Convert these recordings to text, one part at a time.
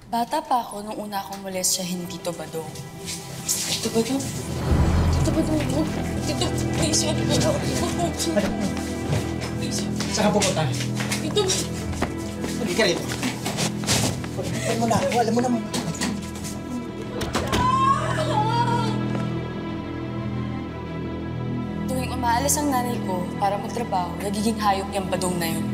Bata pa ako nung una akong molestyahin Tito Badong. Tito Badong? Tito Badong? Tito, please, wag mo. Please. Saan ka pupunta? Tito Badong. Hindi ka rito. Alam mo na, alam mo naman. Tuwing umaalis ang nanay ko para magtrabaho, nagiging hayop yung Badong na yun.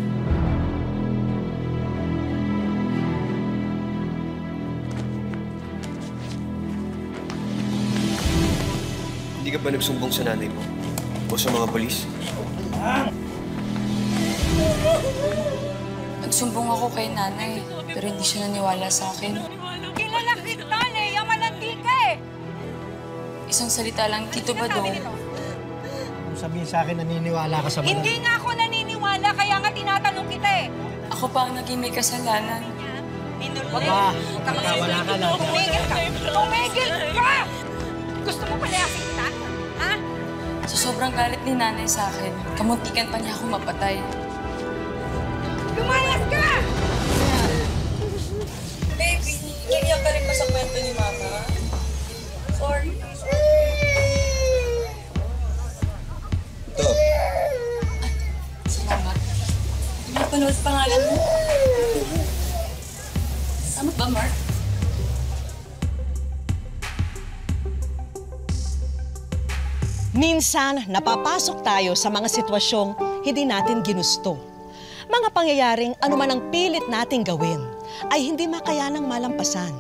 Hindi ka ba nagsumbong sa nanay mo? O sa mga polis? Nagsumbong ako kay nanay, pero hindi siya naniwala sa akin. Kilala kita, Lea, malandi ka eh! Isang salita lang, Tito Badong. Kung sabihin sa akin, naniniwala ka sa mga... Hindi nga ako naniniwala, kaya nga tinatanong kita eh. Ako pa ang naging may kasalanan. Wala ka lang. Tumigil ka! Tumigil ka! Gusto mo palayasin kita? Ha? Sa sobrang galit ni nanay sa akin, kamuntikan pa niya akong mapatay. Lumayas ka! Baby, nangyayang ka rin ba sa kwento ni Mama? Sorry. Ito. Salamat. Napanood pangalan mo? Tama ba, Mark? Minsan, napapasok tayo sa mga sitwasyong hindi natin ginusto. Mga pangyayaring anuman ang pilit nating gawin ay hindi makayanang malampasan.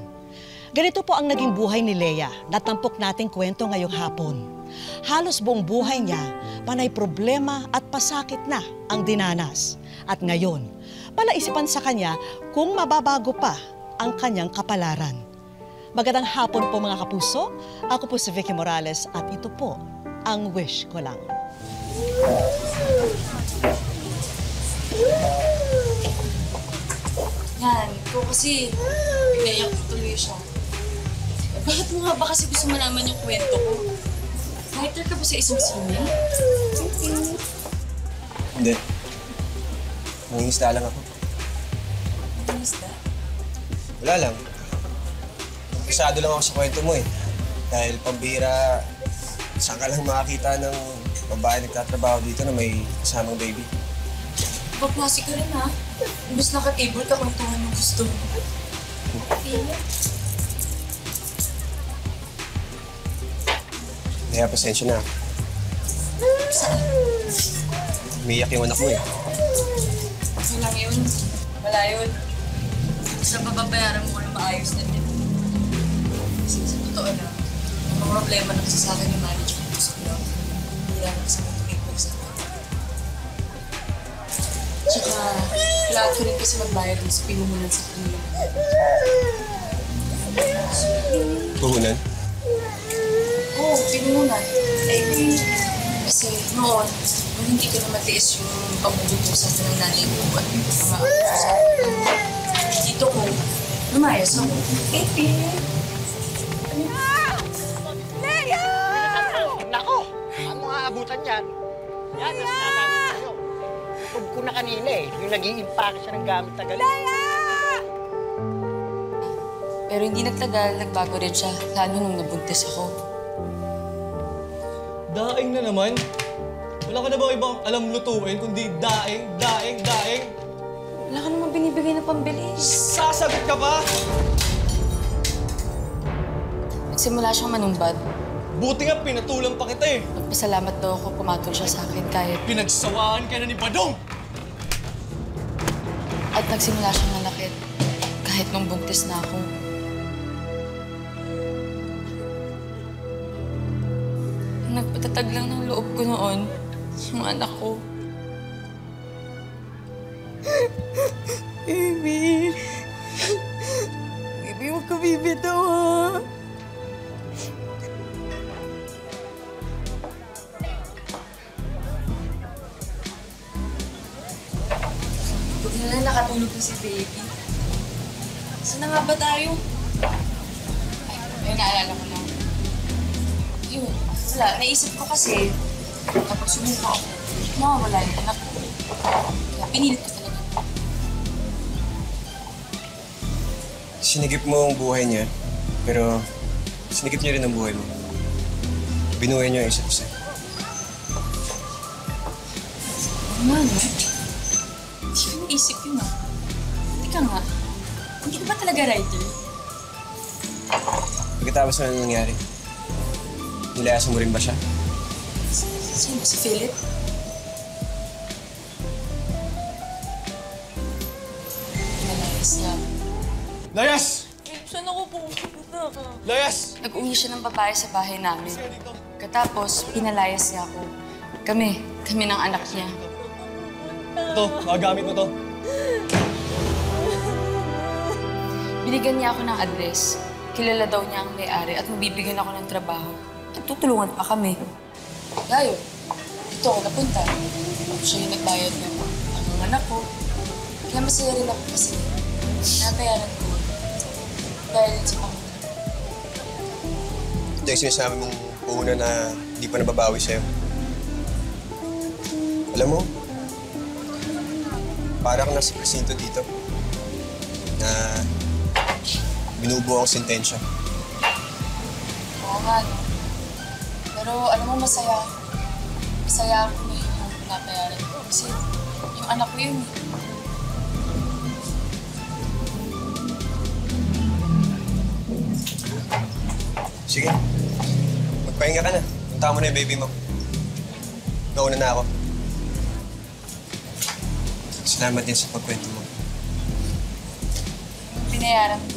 Ganito po ang naging buhay ni Lea na tampok nating kwento ngayong hapon. Halos buong buhay niya, panay problema at pasakit na ang dinanas. At ngayon, palaisipan sa kanya kung mababago pa ang kanyang kapalaran. Magandang hapon po mga kapuso. Ako po si Vicky Morales at ito po ang wish ko lang. Yan, ikaw kasi pinaiyak tuloy siya. Bakit mo nga ba kasi gusto malaman yung kwento ko? Writer ka ba sa isang sine? Hindi. Nangingisda lang ako. Nangingisda? Wala lang. Pisado lang ako sa kwento mo eh. Dahil pambihira, saan ka lang makakita ng babae nagtatrabaho dito na may kasamang baby? Paplasi ka rin ha. Imbes naka-table ka, kwentuhan yung gusto mo. Kaya pasensya na. Umiyak yung anak mo eh. Kasi lang yun. Wala yun. Basta papabayaran mo ko na maayos na din. Kasi sa totoo lang, ang problema na kasi sa akin yung management ko sa club. Hindi lang kasi matulipag sa akin. Tsaka, kailangan ko rin kasi magbayad dun sa pinuhunan sa kanila. Puhunan? Oo, pinuhunan. Kasi noon, nung hindi ko na matiis yung pamumutusan ng nanay ko at yung mga sa dito ko, lumayas ako. Lea! Nako! Ano nga abutan yan? Yan, ang sinasabi sa'yo. Tug ko na kanina eh. Yung nag-i-impake siya ng gamit na ganun. Lea! Pero hindi nagtagal, nagbago rin siya, lalo nung nabuntis ako. Daing na naman. Wala ka na ba ibang alam lutuin kundi daing, daing, daing? Wala ka naman binibigay na pambilis. Sasagot ka pa? Nagsimula siyang manumbad. Buti nga pinatulang pa kita eh. Nagpasalamat daw ako pumatol siya sa akin kahit... Pinagsawaan ka na ni Badong! At nagsimula siyang nanakit kahit nung buntis na ako. Nagpatatag lang ng loob ko noon, yung anak ko. Baby! Baby, huwag ka bibitaw ha! Buti na lang nakatulog na si baby. Saan na nga ba tayo? Ay, naalala ko na. Yun, wala. Naisip ko kasi, kapag sumuka ako, mawawala yung anak ko. Kaya pinilit ko talaga. Sinigip mo ang buhay niya, pero sinigip niya rin ang buhay mo. Binuhay niyo ang isa't isa. Ano? Hindi ko naisip yun ah. Teka nga, hindi ka ba talaga writer? Pagkatapos na nangyari, nilayasan mo rin ba siya? Sino? Si Philip? Nalayas niya. Layas! Saan ako pupunta ka? Layas! Nag-uwi siya ng babae sa bahay namin. Katapos, pinalayas niya ako. Kami ng anak niya. Ito, magagamit mo to. Binigyan niya ako ng address. Kilala daw niya ang may-ari at mabibigyan ako ng trabaho. At tutulungan pa kami. Kaya dito ako napunta. Siya yung nagbayad ng ang anak ko. Kaya masaya rin ako kasi nabayaran ko. Dahil sa Panginoon. Ito yung sinasabi mong puhunan na hindi pa nababawi sa'yo. Alam mo, para kang nasa presinto dito na binubuo ang sentensya. Oo nga, no? Pero alam mo, masaya ako. Masaya ako na yun yung pinapayaran ko. Kasi yung anak ko yun. Sige, magpahinga ka na. Punta mo na yung baby mo. Nauna na ako. Salamat din sa pagkwento mo. Pinayaran ko.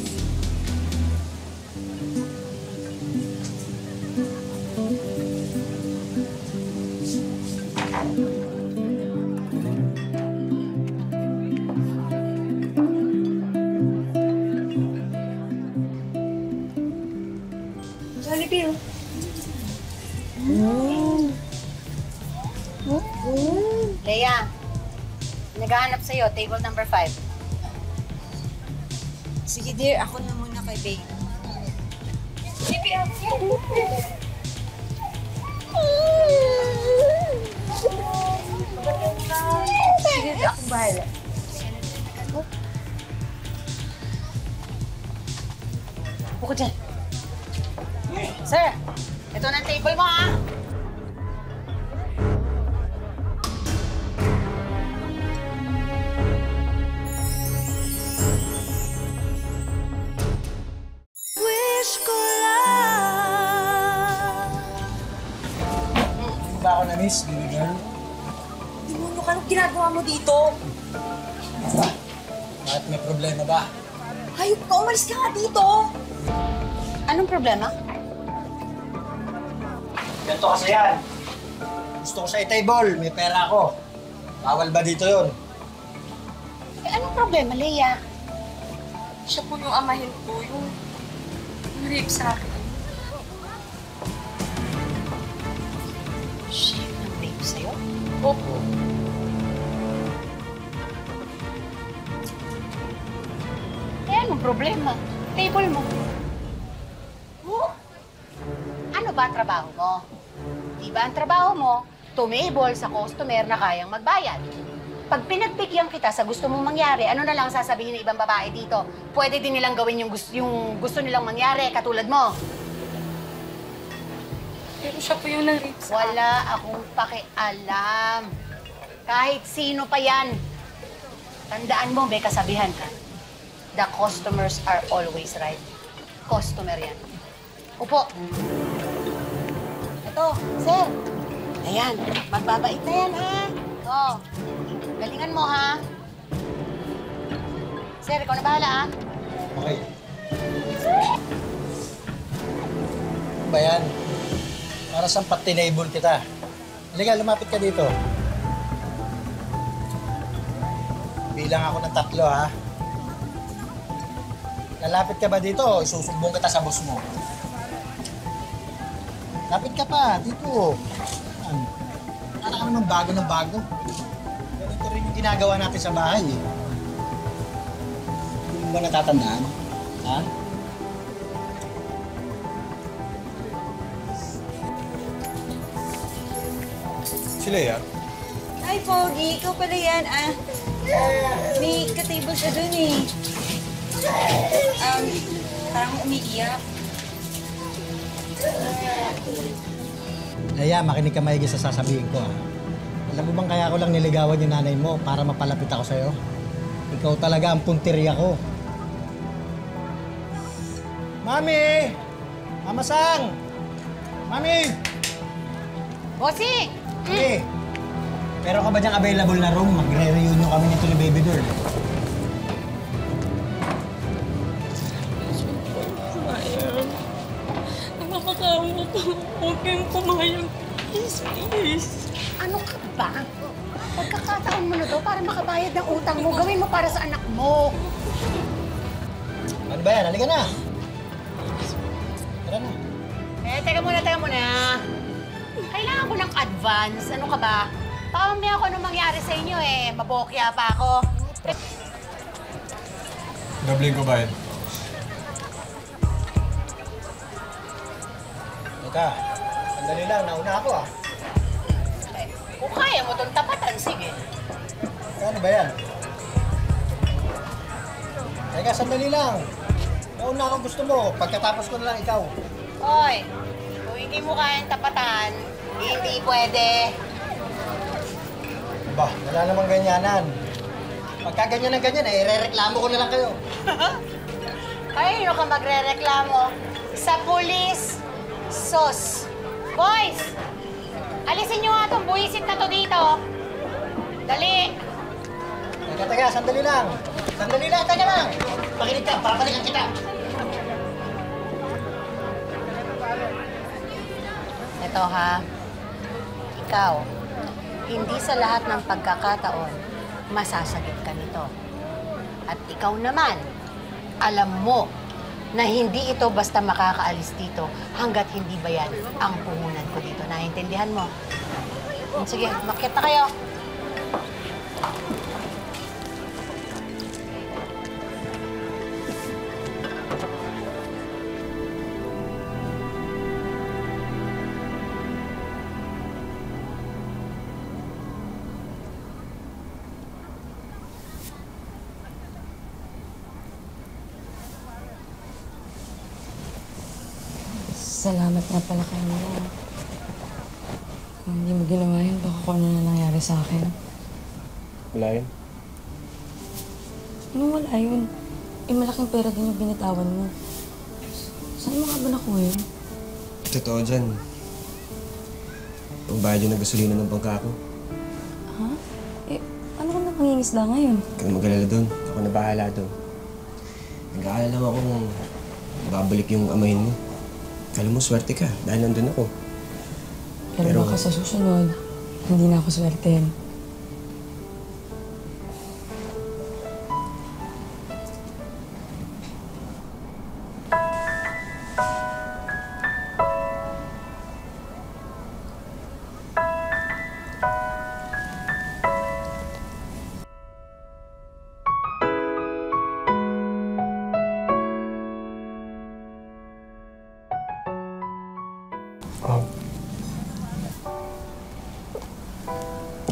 Jollibee, oh. Leia, naghahanap sa'yo, table number 5. Sige, dear. Ako na muna kay babe. Sige, ako bahala. Upo ka dyan. Sir, ito na ang table mo, ha? Ba ako na-miss, baby girl? Demonyo ka, anong ginagawa mo dito? Bakit may problema ba? Hayop ka, umalis ka nga dito! Anong problema? Ganito kasi yan. Gusto ko sa table, may pera ako. Bawal ba dito yun? Eh, anong problema, Leia? Siya po yung amahin ko, yung rape sa akin. Siya yung rape sa'yo? Opo. Eh, anong problema? Table mo. Oh. Ano ba ang trabaho mo? Di ba ang trabaho mo, tumable sa customer na kayang magbayad? Pag pinagbigyan kita sa gusto mong mangyari, ano na lang sasabihin ng ibang babae dito? Pwede din nilang gawin yung gusto nilang mangyari, katulad mo. Pero siya po yung nang-rape sa akin. Wala akong pakialam. Kahit sino pa yan. Tandaan mo, may kasabihan ka. The customers are always right. Customer yan. Upo. Ito, sir. Ayan, magbabait na yan, ha? Oo. Galingan mo, ha? Sir, ikaw na bahala, ha? Okay. Ano ba yan? Para saan pati-enable kita? Halika, lumapit ka dito. Bilang ako ng 3, ha? Lalapit ka ba dito? Isusumbong kita sa boss mo. Lapit ka pa, dito. Para ka naman bago ng bago. Ganito rin yung ginagawa natin sa bahay, eh. Hindi mo ba natatandaan? Ha? Si Leia, Hi, Pogi. Ikaw pala yan, ah. May ka-table siya dun, eh. Parang umiiyak. Leia, makinig ka maigi sa sasabihin ko, Alam mo bang kaya ko lang niligawan yung nanay mo para mapalapit ako sa'yo? Ikaw talaga ang punteriya ko. Mami! Mama Sang! Mami! Bossing! Mami! Meron ka ba diyang available na room? Magre-reunion kami nito ni Baby Girl. Pumayag. Nakakakawa ko. Huwag kayong pumayag. Please, please. Ano ka ba? Pagkakataon mo na to para makabayad ng utang mo, gawin mo para sa anak mo. Ano ba yan? Halika na! Tara na. Teka muna. Kailangan ko ng advance. Ano ka ba? Pamamaya ako anong mangyari sa inyo Mabokya pa ako. Dobling ko ba yun? Teka, sandali lang. Nauna ako Kung kaya mo itong tapatan, sige. Ano ba yan? Teka, sandali lang. Nauna ako gusto mo. Pagkatapos ko na lang ikaw. Hoy, kung hindi mo kayang tapatan, hindi pwede. Ba, wala namang ganyanan. Pagka ganyan ng ganyan, ire-reklamo ko na lang kayo. Kanino ka magre-reklamo? Sa pulis. Sos. Boys! Alisin nyo nga itong buwisit na to dito. Dali. Teka, sandali lang. Teka lang. Pakinig ka, papalikan kita. Ito ha, ikaw, hindi sa lahat ng pagkakataon, masasagot ka nito. At ikaw naman, alam mo na hindi ito basta makakaalis dito hanggat hindi ba yan ang puhunan ko dito. Naiintindihan mo? Sige, makita kayo. Salamat nga pala kayo mo. Kung hindi mo ginawa yun, baka kung ano na nangyari sa akin. Wala yun. Ano wala yun? Malaking pera din yung binitawan mo. Saan mo nga ba nakuha yun? Totoo dyan. Ang bayad yun ng gasolina ng bangka ko. Ha? Ano ka na pangingisda ngayon? Huwag kang mag-alala doon. Ako na bahala doon. Nag-aalala lang ako kung babalik yung amahin mo. Alam mo, swerte ka dahil nandun ako. Pero baka sa susunod, hindi na ako swertein.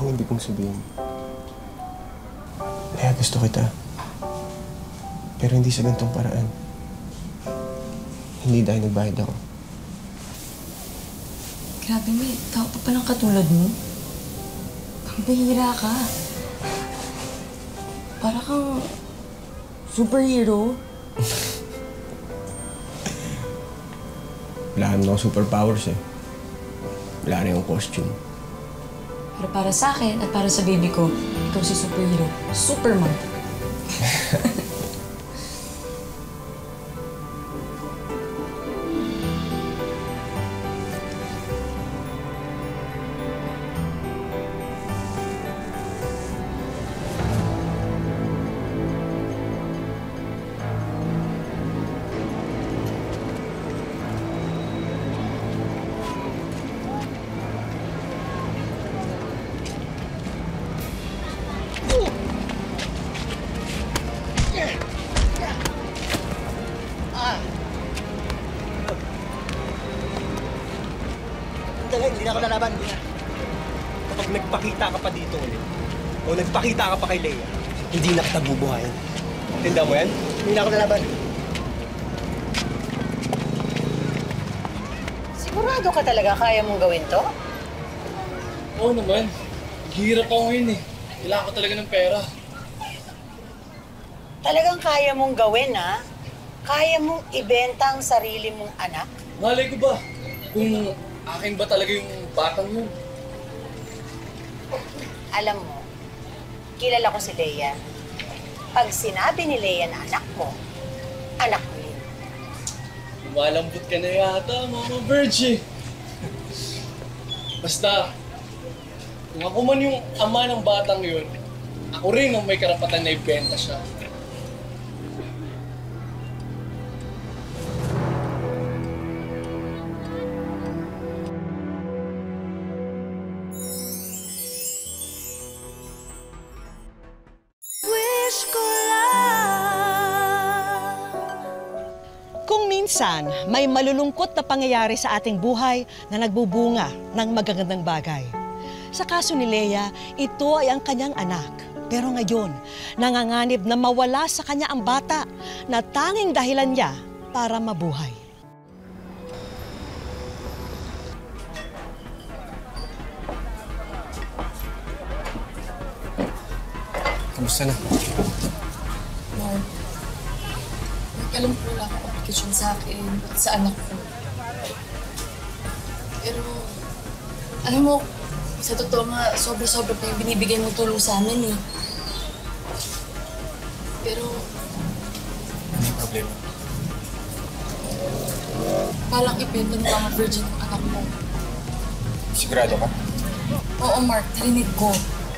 Ang ibig kong sabihin, Leia, gusto kita. Pero hindi sa ganitong paraan. Hindi dahil nagbayad ako. Grabe, may tao pa palang katulad mo. Pambihira ka. Para kang superhero. Wala naman akong superpowers Wala na yung costume. Pero para sa akin at para sa baby ko, ikaw si superhero. Superman. Hindi na ako lalaban. Kapag nagpakita ka pa dito ulit, o nagpakita ka pa kay Leia, hindi na kita bubuhayin. Tinda mo yan? Hindi na ako lalaban. Sigurado ka talaga kaya mong gawin to? Oo naman. Hirap ako ngayon eh. Kailangan ko talaga ng pera. Talagang kaya mong gawin, ha? Kaya mong ibenta ang sarili mong anak? Malay ko ba kung akin ba talaga yung batang yun? Alam mo, kilala ko si Leia. Pag sinabi ni Leia na anak mo yun. Lumalambot ka na yata, Mama Virgie. Basta, kung ako man yung ama ng batang yun, ako rin ang may karapatan na ibenta siya. Kung minsan may malulungkot na pangyayari sa ating buhay na nagbubunga ng magagandang bagay. Sa kaso ni Leia, ito ay ang kanyang anak. Pero ngayon, nanganganib na mawala sa kanya ang bata na tanging dahilan niya para mabuhay. Kamusta na? Mark, alam ko wala akong application sa akin at sa anak ko. Pero, alam mo, sa totoo nga, sobra-sobra pa yung binibigay mong tulong sa amin eh. Pero, Ano yung problema? palang ibenta mo ang virgin ng anak mo. Sigurado ka? Oo, Mark, narinig ko.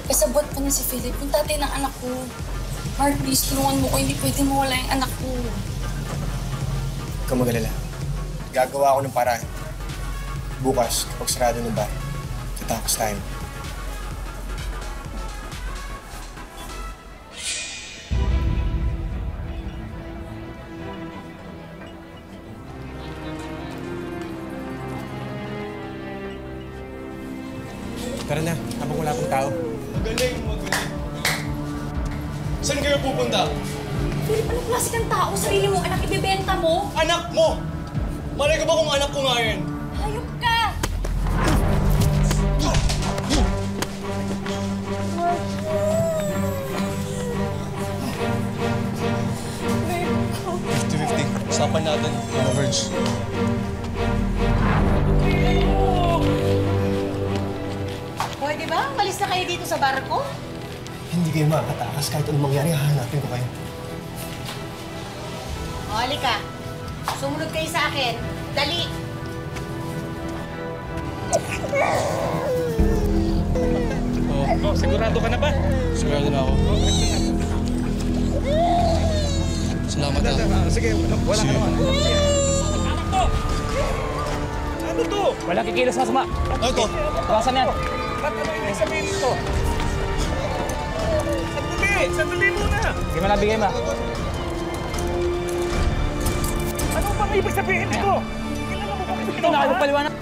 Kasabot pa niya si Philip, yung tatay ng anak ko. Mark, please, tulungan mo ko. Hindi pwede mawala yung anak ko. Huwag kang mag-alala. Gagawa ako ng paraan. Bukas, kapag sarado ng bahay, tatapos tayo. Tara na, habang wala pang tao. Magaling, magaling. Saan kayo pupunta? Philip, anong klase kang tao? Sarili mong anak ibibenta mo? Anak mo! Malay ko ba kung anak ko nga yan? Hayop ka! Usapan natin, Mama Virge. Pwede ba? Malis na kayo dito sa barko? Hindi kayo makakatakas kahit anong mangyari, hahanapin ko kayo. O, halika. Sumunod kayo sa akin. Dali! Sigurado ka na ba? Sigurado na ako. Salamat na. Sige, wala ka naman. Anak to! Ano to? Walang kikilos masama. Ano to? Tawasan yan. Ba't ano yung sabihin ito? Sandali muna! Sige mo na, bigay mo. Ano bang ibig sabihin nito? Kilala mo ba ito? Ito na kayo paliwanag.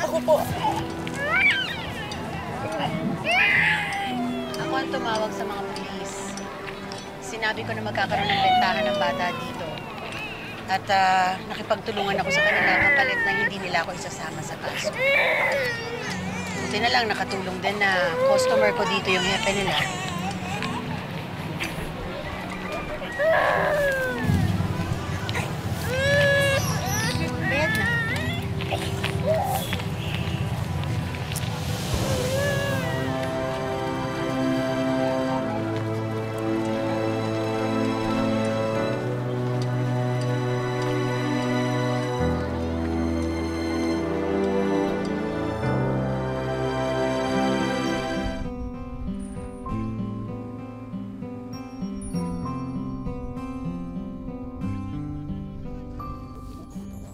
Ako po. Ako ang tumawag sa mga pulis. Sinabi ko na magkakaroon ng bentahan ng bata dito. At nakipagtulungan ako sa kanila kapalit na hindi nila ako isasama sa kaso. Buti na lang nakatulong din na customer ko dito yung hepe nila. Bayad na.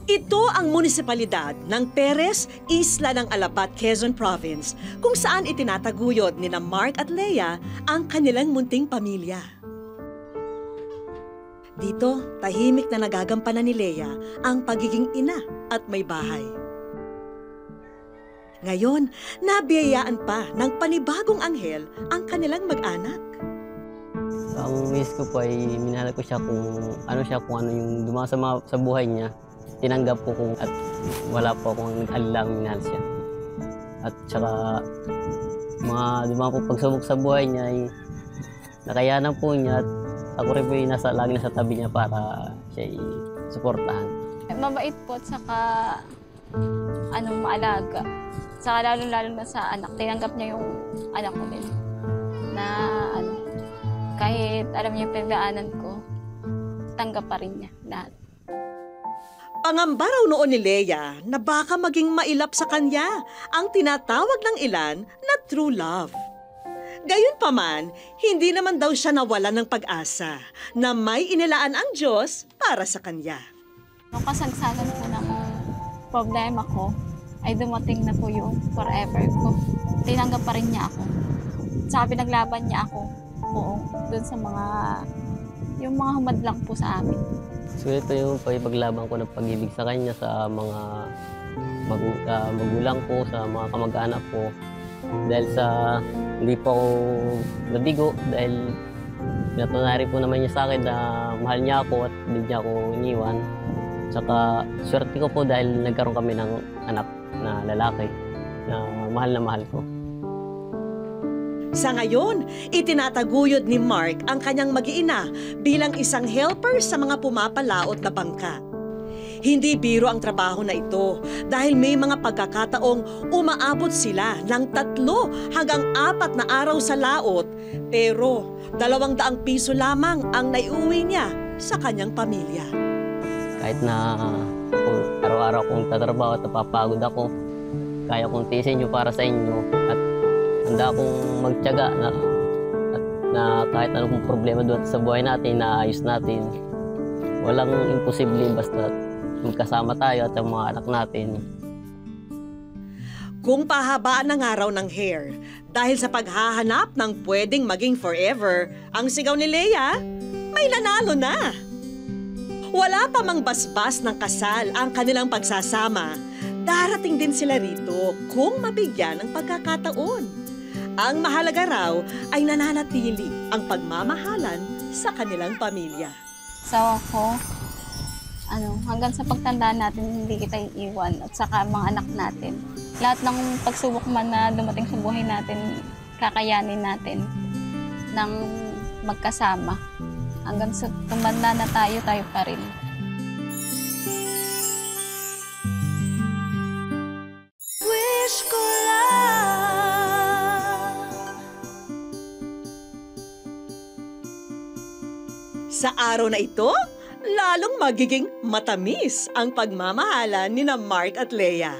Ito ang munisipalidad ng Perez, Isla ng Alabat, Quezon Province, kung saan itinataguyod ni Mark at Leia ang kanilang munting pamilya. Dito, tahimik na nagagampanan ni Leia ang pagiging ina at may bahay. Ngayon, nabiyayaan pa ng panibagong anghel ang kanilang mag-anak. Ang miss ko po ay minahal ko siya kung ano yung dumaan sa buhay niya. Tinanggap ko kung at wala po akong nag-alilang minahal siya. At saka mga dumaan po pagsubok sa buhay niya ay nakayanan po niya at ako rin po yung lagi nasa tabi niya para siya suportahan. Mabait po at saka maalaga. Saka lalo na sa anak, tinanggap niya yung anak ko din. Na kahit alam niya yung pinagdaanan ko, tanggap pa rin niya lahat. Pangamba raw noon ni Lea na baka maging mailap sa kanya ang tinatawag ng ilan na true love. Gayunpaman, hindi naman daw siya nawalan ng pag-asa na may inilaan ang Diyos para sa kanya. Nung kasagsagan po ng problema ko, ay dumating na po yung forever ko. Tinanggap pa rin niya ako. Saka pinaglaban niya ako dun sa yung mga humadlang po sa amin. So ito yung paglaban ko ng pag-ibig sa kanya sa mga magulang ko, sa mga kamag-anak ko. Dahil sa hindi po ako nabigo, dahil pinatunari po naman niya sa akin na mahal niya ako at hindi niya ako iniwan. Tsaka swerte ko po dahil nagkaroon kami ng anak na lalaki na mahal ko. Sa ngayon, itinataguyod ni Mark ang kanyang mag-iina bilang isang helper sa mga pumapalaot na bangka. Hindi biro ang trabaho na ito dahil may mga pagkakataong umaabot sila ng 3 hanggang 4 na araw sa laot, pero 200 piso lamang ang naiuwi niya sa kanyang pamilya. Kahit na araw-araw kong tatrabaho at napapagod ako, kaya kong tiisin nyo para sa inyo at handa akong magtiyaga na kahit anong problema doon sa buhay natin, na ayos natin. Walang imposible basta magkasama tayo at ang mga anak natin. Kung pahabaan ng araw ng hair, dahil sa paghahanap ng pwedeng maging forever, ang sigaw ni Lea, may nanalo na. Wala pa mang basbas ng kasal ang kanilang pagsasama, darating din sila rito kung mabigyan ng pagkakataon. Ang mahalaga raw ay nananatili ang pagmamahalan sa kanilang pamilya. Sawa ko, hanggang sa pagtandaan natin, hindi kita iiwan at saka mga anak natin. Lahat ng pagsubok man na dumating sa buhay natin, kakayanin natin ng magkasama. Hanggang sa tumanda na tayo pa rin. Wish ko lang Sa araw na ito, lalong magiging matamis ang pagmamahalan ni Mark at Lea.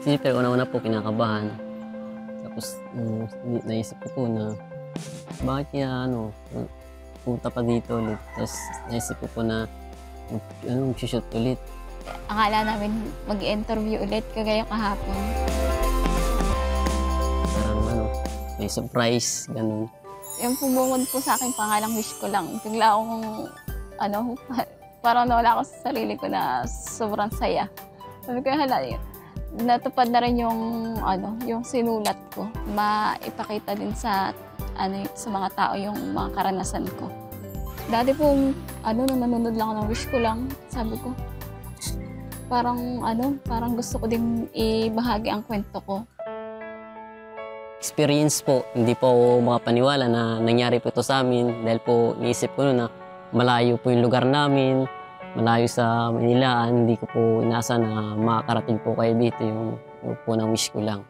Siyempre, una-una po kinakabahan. Tapos, naisip ko po na bakit kaya punta pa dito ulit. Tapos, naisip ko po na mag-shoot ulit. Akala namin mag-interview ulit kagaya kahapon. Parang may surprise, ganun. Yung pumungod po sa akin, pangalang wish ko lang. Bigla akong, parang nawala ako sa sarili ko na sobrang saya. Sabi ko, natupad na rin yung sinulat ko. Maipakita din sa mga tao yung mga karanasan ko. Dati po, nung nanonood lang ako ng wish ko lang, sabi ko, parang gusto ko din ibahagi ang kwento ko. Experience po, hindi po ako makapaniwala na nangyari po ito sa amin dahil po naisip ko na malayo po yung lugar namin, malayo sa Manila, hindi ko po inasa na makakarating po kayo dito yung po na wish ko lang.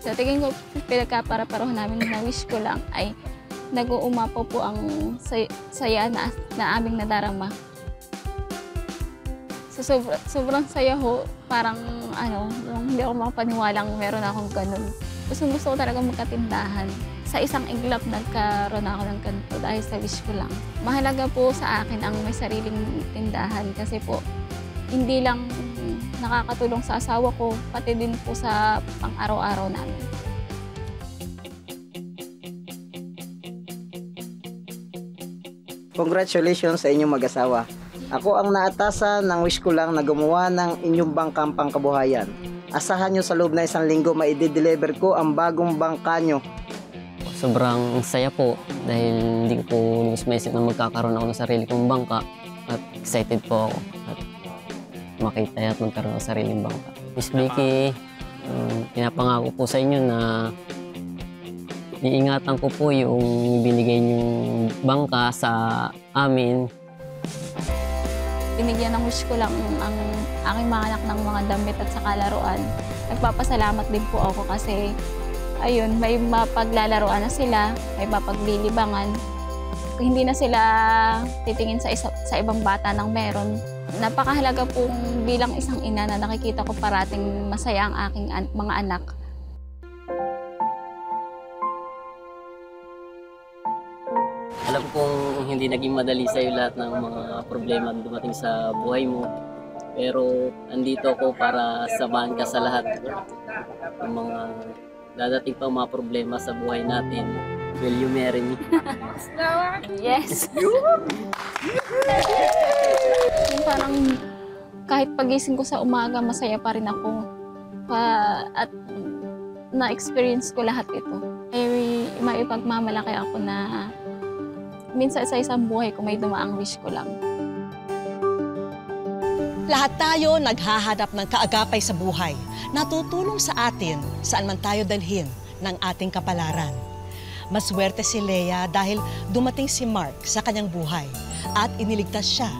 Sa tingin ko, pinagkapara-paraho namin na wish ko lang ay nag-uumapaw po ang saya na aming nadarama. So, sobrang saya ho, parang hindi ako makapaniwalang meron akong ganun. Gusto ko talaga magkatindahan. Sa isang iglap nagkaroon ako ng ganito dahil sa wish ko lang. Mahalaga po sa akin ang may sariling tindahan kasi po hindi lang nakakatulong sa asawa ko, pati din po sa pang-araw-araw namin. Congratulations sa inyong mag-asawa. Ako ang naatasan ng wish ko lang na gumawa ng inyong bangkang pangkabuhayan. Asahan nyo sa loob na 1 linggo maide-deliver ko ang bagong bangka nyo. sobrang saya po dahil hindi ko po maisip na magkakaroon ako ng sarili kong bangka at excited po ako at makita at magkaroon ng sariling bangka. Miss Vicky, pinapangako po sa inyo na iingatan ko po yung binigay niyong bangka sa amin. Binigyan ng wish ko lang ang aking mga anak ng mga damit at saka laruan. Nagpapasalamat din po ako kasi ayun, may mapaglalaruan na sila, may mapaglilibangan. Hindi na sila titingin sa ibang bata ng meron. Napakahalaga pong bilang isang ina na nakikita ko parating masaya ang aking mga anak. Alam kong hindi naging madali sa'yo lahat ng mga problema na dumating sa buhay mo. Pero andito ako para samahan ka sa lahat ng mga dadating pa mga problema sa buhay natin. Will you marry me? Yes! Parang kahit pagising ko sa umaga, masaya pa rin ako. At na-experience ko lahat ito. Ay maipagmamalaki ako na minsan sa isang buhay ko may dumaang wish ko lang. Lahat tayo naghahanap ng kaagapay sa buhay na tutulong sa atin saan man tayo dalhin ng ating kapalaran. Maswerte si Lea dahil dumating si Mark sa kanyang buhay at iniligtas siya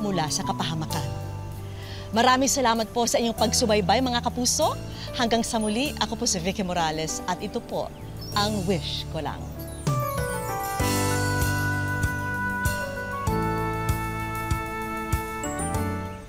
mula sa kapahamakan. Maraming salamat po sa inyong pagsubaybay mga kapuso. Hanggang sa muli, ako po si Vicky Morales at ito po ang Wish Ko Lang.